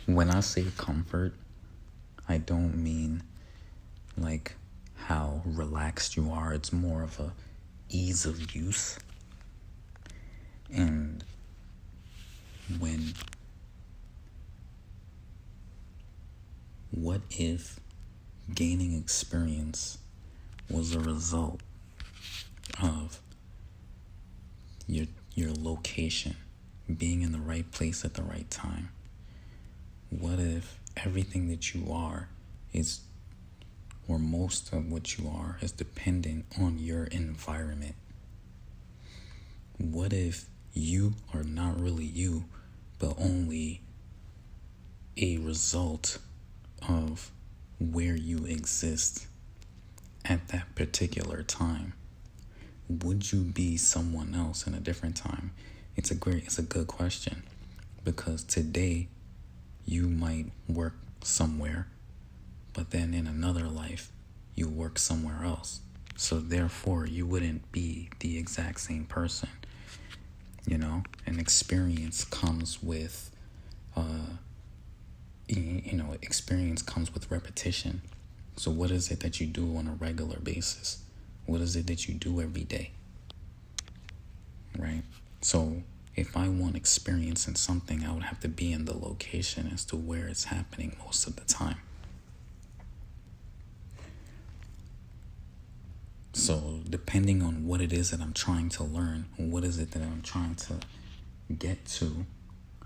When I say comfort, I don't mean like how relaxed you are. It's more of a ease of use. And when what if gaining experience was a result of your location, being in the right place at the right time? What if everything that you are is, or most of what you are, is dependent on your environment? What if you are not really you, but only a result of where you exist at that particular time? Would you be someone else in a different time? It's a good question, because today you might work somewhere, but then in another life you work somewhere else. So therefore you wouldn't be the exact same person. An experience comes with experience comes with repetition. So what is it that you do on a regular basis? What is it that you do every day? Right? So if I want experience in something, I would have to be in the location as to where it's happening most of the time. So depending on what it is that I'm trying to learn, what is it that I'm trying to get to,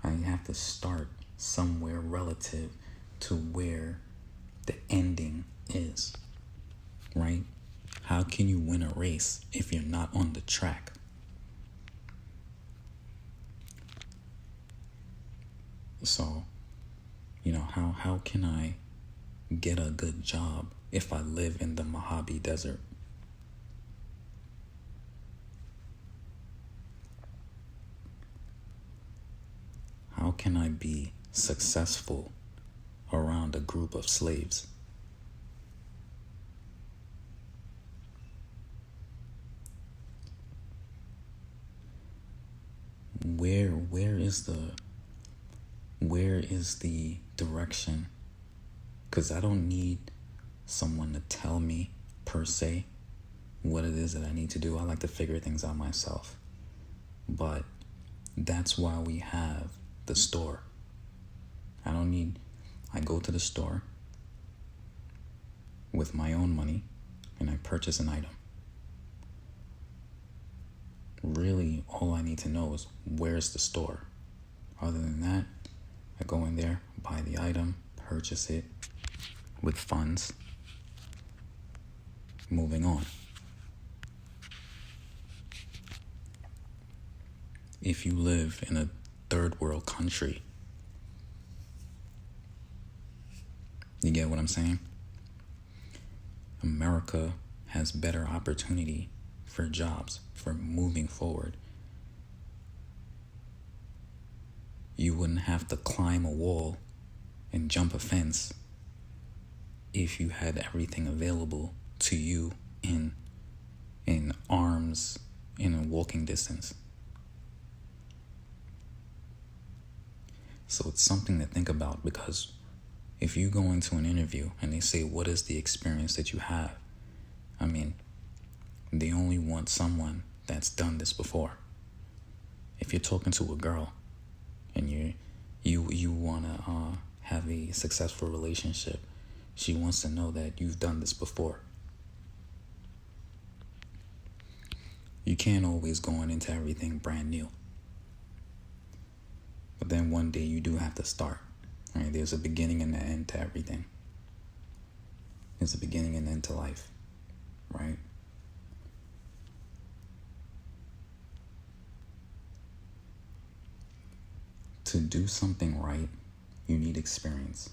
I have to start somewhere relative to where the ending is, right? How can you win a race if you're not on the track? So, how can I get a good job if I live in the Mojave Desert? How can I be successful around a group of slaves? Where is the direction? Because I don't need someone to tell me per se what it is that I need to do. I like to figure things out myself. But that's why we have the store. I go to the store with my own money and I purchase an item. Really, all I need to know is where's the store. Other than that, I go in there, buy the item, purchase it with funds, moving on. If you live in a third world country, you get what I'm saying? America has better opportunity for jobs, for moving forward. You wouldn't have to climb a wall and jump a fence if you had everything available to you in arms, in a walking distance. So it's something to think about, because if you go into an interview and they say, what is the experience that you have? They only want someone that's done this before. If you're talking to a girl and you want to have a successful relationship, she wants to know that you've done this before. You can't always go into everything brand new. But then one day you do have to start. Right? There's a beginning and an end to everything. There's a beginning and end to life. Right? To do something right, you need experience.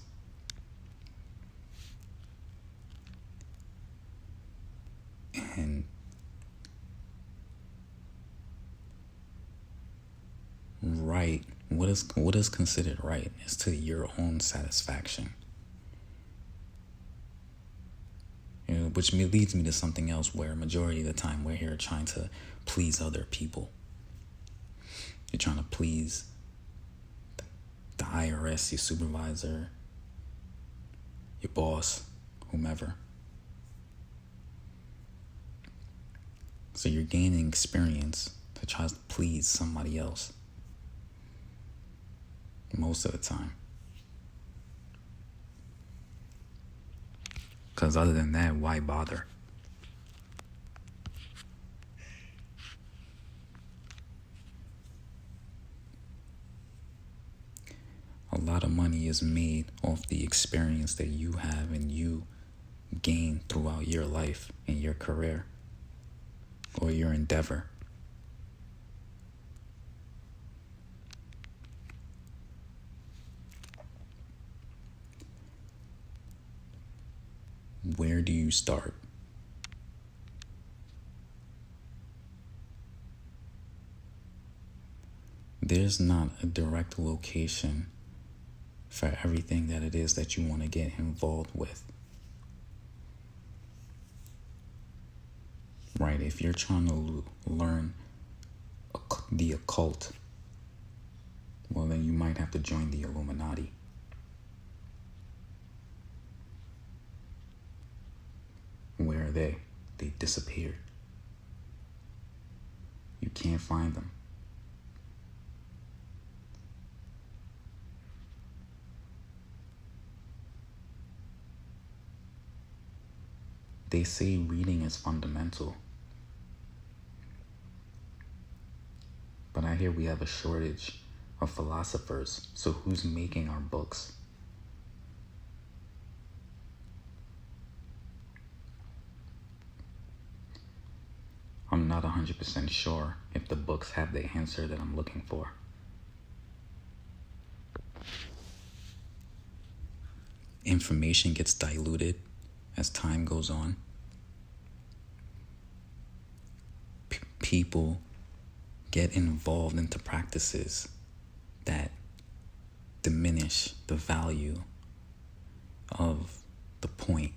And right, what is considered right is to your own satisfaction. Which leads me to something else, where majority of the time we're here trying to please other people. You're trying to please the IRS, your supervisor, your boss, whomever. So you're gaining experience to try to please somebody else most of the time. Because other than that, why bother? A lot of money is made off the experience that you have and you gain throughout your life and your career or your endeavor. Where do you start? There's not a direct location for everything that it is that you want to get involved with. Right? If you're trying to learn the occult, well, then you might have to join the Illuminati. Where are they? They disappeared. You can't find them. They say reading is fundamental. But I hear we have a shortage of philosophers, so who's making our books? I'm not 100% sure if the books have the answer that I'm looking for. Information gets diluted as time goes on. People get involved into practices that diminish the value of the point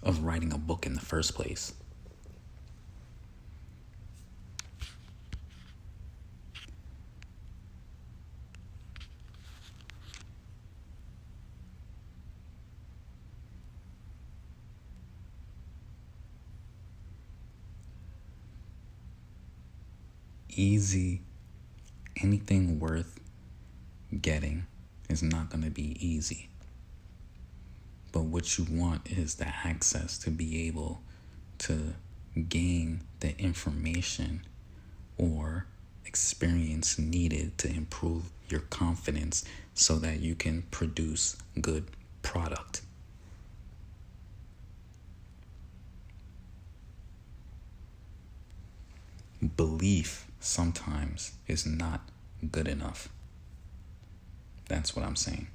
of writing a book in the first place. Easy, anything worth getting is not going to be easy. But what you want is the access to be able to gain the information or experience needed to improve your confidence so that you can produce good product. Belief sometimes is not good enough. That's what I'm saying.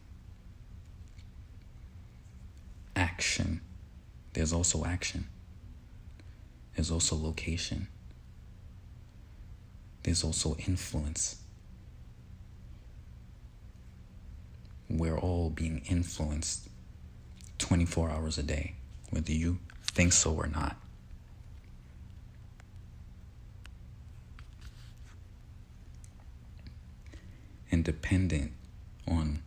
Action. There's also action. There's also location. There's also influence. We're all being influenced 24 hours a day, whether you think so or not. And dependent on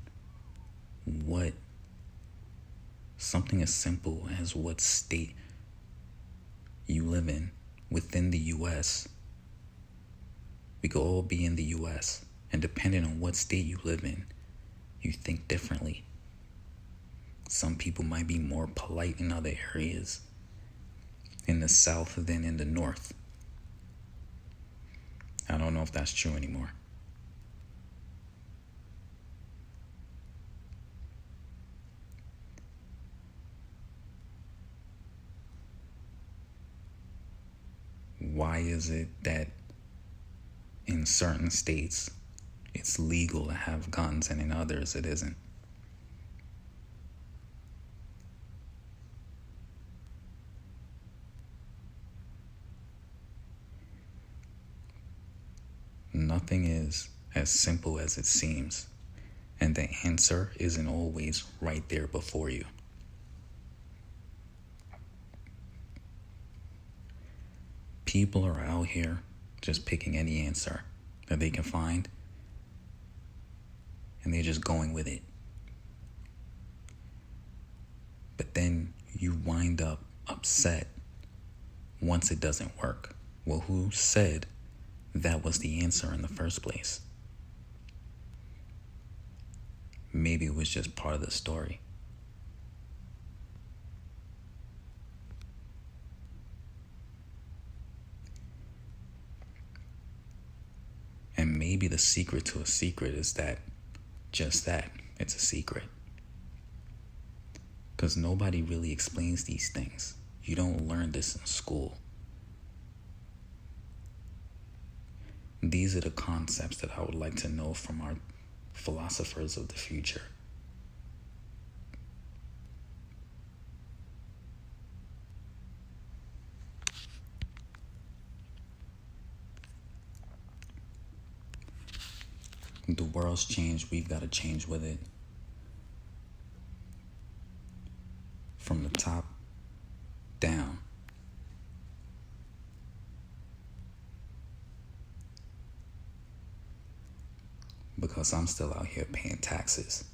what something as simple as what state you live in within the U.S. We could all be in the U.S. and depending on what state you live in, you think differently. Some people might be more polite in other areas in the South than in the North. I don't know if that's true anymore. Why is it that in certain states it's legal to have guns and in others it isn't? Nothing is as simple as it seems, and the answer isn't always right there before you. People are out here just picking any answer that they can find and they're just going with it. But then you wind up upset once it doesn't work. Well, who said that was the answer in the first place? Maybe it was just part of the story. And maybe the secret to a secret is that, just that, it's a secret. Because nobody really explains these things. You don't learn this in school. These are the concepts that I would like to know from our philosophers of the future. The world's changed, we've got to change with it. From the top down. Because I'm still out here paying taxes.